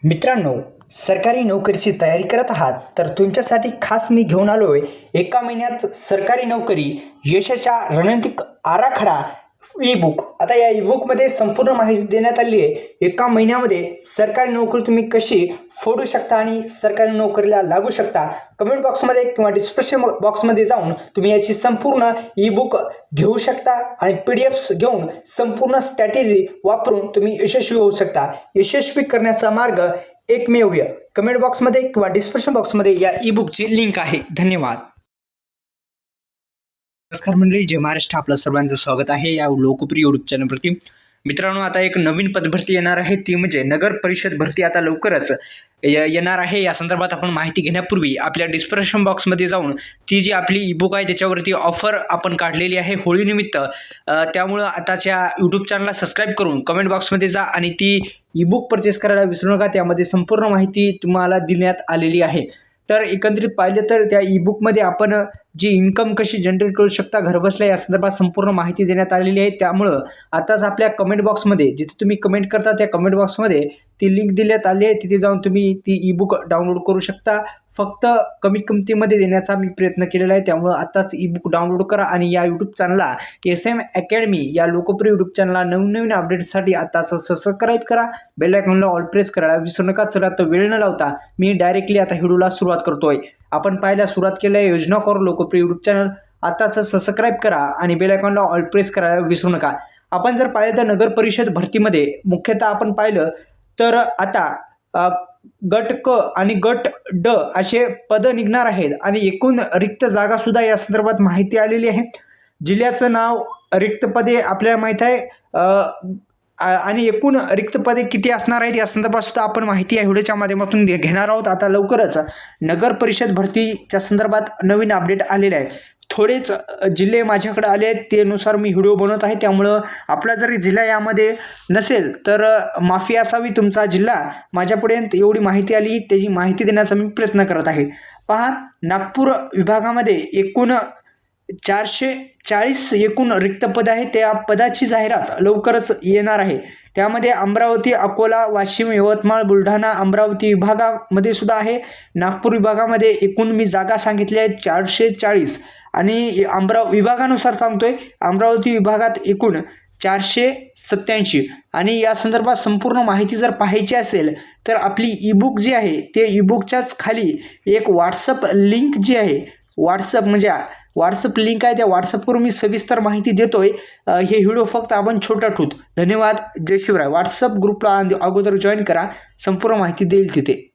मित्रांनो, सरकारी नोकरीची तयारी करत आहात तर तुमच्यासाठी खास मी घेऊन आलोय एका महिन्यात सरकारी नोकरी यशाच्या रणनीतिक आराखडा ई-बुक. आता या ई-बुकमध्ये संपूर्ण माहिती देण्यात आली आहे. एका महिन्यामध्ये सरकारी नोकरी तुम्ही कशी फोडू शकता आणि सरकारी नोकरीला लागू शकता. कमेंट बॉक्समध्ये किंवा डिस्क्रिप्शन बॉक्समध्ये जाऊन तुम्ही याची संपूर्ण ई-बुक घेऊ शकता आणि PDF घेऊन संपूर्ण स्ट्रॅटेजी वापरून तुम्ही यशस्वी होऊ शकता. यशस्वी करण्याचा मार्ग एकमेव कमेंट बॉक्समध्ये किंवा डिस्क्रिप्शन बॉक्समध्ये या ई-बुकची लिंक आहे. धन्यवाद. नमस्कार मंडळी, जय महाराष्ट्र. आपलं सर्वांचं स्वागत आहे या लोकप्रिय यूट्यूब चॅनलवरती. मित्रांनो, आता एक नवीन पदभरती येणार आहे, ती म्हणजे नगर परिषद भरती आता लवकरच येणार आहे. या संदर्भात आपण माहिती घेण्यापूर्वी आपल्या डिस्क्रिप्शन बॉक्समध्ये जाऊन ती जी आपली ई-बुक आहे त्याच्यावरती ऑफर आपण काढलेली आहे होळीनिमित्त. त्यामुळं आताच्या यूट्यूब चॅनलला सबस्क्राईब करून कमेंट बॉक्समध्ये जा आणि ती ई-बुक परचेस करायला विसरू नका. त्यामध्ये संपूर्ण माहिती तुम्हाला देण्यात आलेली आहे. तर एकंदरीत पाहिलं तर त्या ई-बुकमध्ये आपण जी इन्कम कशी जनरेट करू शकता घरबसल्या या संदर्भात संपूर्ण माहिती देण्यात आलेली आहे. त्यामुळं आताच आपल्या कमेंट बॉक्समध्ये जिथे तुम्ही कमेंट करता त्या कमेंट बॉक्समध्ये ती लिंक देण्यात आली आहे. तिथे जाऊन तुम्ही ती ई-बुक डाउनलोड करू शकता. फक्त कमी किमतीमध्ये देण्याचा मी प्रयत्न केलेला आहे. त्यामुळं आताच ई-बुक डाउनलोड करा आणि या यूट्यूब चॅनलला SM अकॅडमी या लोकप्रिय यूट्यूब चॅनलला नवीन अपडेटसाठी आताच सबस्क्राईब करा. बेल आयकॉनला ऑल प्रेस करायला विसरू नका. चला तर वेळ न लावता मी डायरेक्टली आता व्हिडिओला सुरुवात करतोय. आपण पाहायला सुरुवात केली योजना करू लोकप्रिय यूट्यूब चॅनल. आताच सबस्क्राईब करा आणि बेल आयकॉनला ऑल प्रेस करायला विसरू नका. आपण जर पाहिलं तर नगर परिषद भरतीमध्ये मुख्यतः आपण पाहिलं तर आता गट क आणि गट ड असे पद निघणार आहेत आणि एकूण रिक्त जागा सुद्धा या संदर्भात माहिती आलेली आहे. जिल्ह्याचं नाव, रिक्त पदे आपल्याला माहीत आहे आणि एकूण रिक्त पदे किती असणार आहेत या संदर्भात सुद्धा आपण माहिती या व्हिडिओच्या माध्यमातून घेणार आहोत. आता लवकरच नगर परिषद भरतीच्या संदर्भात नवीन अपडेट आलेले आहे. थोडेच जिल्हे माझ्याकडे आले आहेत, त्यानुसार मी व्हिडिओ बनवत आहे. त्यामुळं आपला जरी जिल्हा यामध्ये नसेल तर माफी असावी. तुमचा जिल्हा माझ्यापर्यंत एवढी माहिती आली त्याची माहिती देण्याचा मी प्रयत्न करत आहे. पहा, नागपूर विभागामध्ये एकूण 440 एकूण रिक्त पद आहे. त्या पदाची जाहिरात लवकरच येणार आहे. त्यामध्ये अमरावती, अकोला, वाशिम, यवतमाळ, बुलढाणा, अमरावती विभागामध्ये सुद्धा आहे. नागपूर विभागामध्ये एकूण मी जागा सांगितल्या आहेत 440 आणि विभागानुसार सांगतोय. अमरावती विभागात एकूण 487 आणि या संदर्भात संपूर्ण माहिती जर पाहायची असेल तर आपली ई-बुक जी आहे ते ई-बुकच्याच खाली एक व्हॉट्सअप लिंक जी आहे, व्हॉट्सअप लिंक आहे, त्या व्हॉट्सअपवरून मी सविस्तर माहिती देतोय. हे व्हिडिओ फक्त आपण छोटा ठेवतो. धन्यवाद. जय शिवराय. व्हॉट्सअप ग्रुपला अगोदर जॉईन करा, संपूर्ण माहिती देईल तिथे.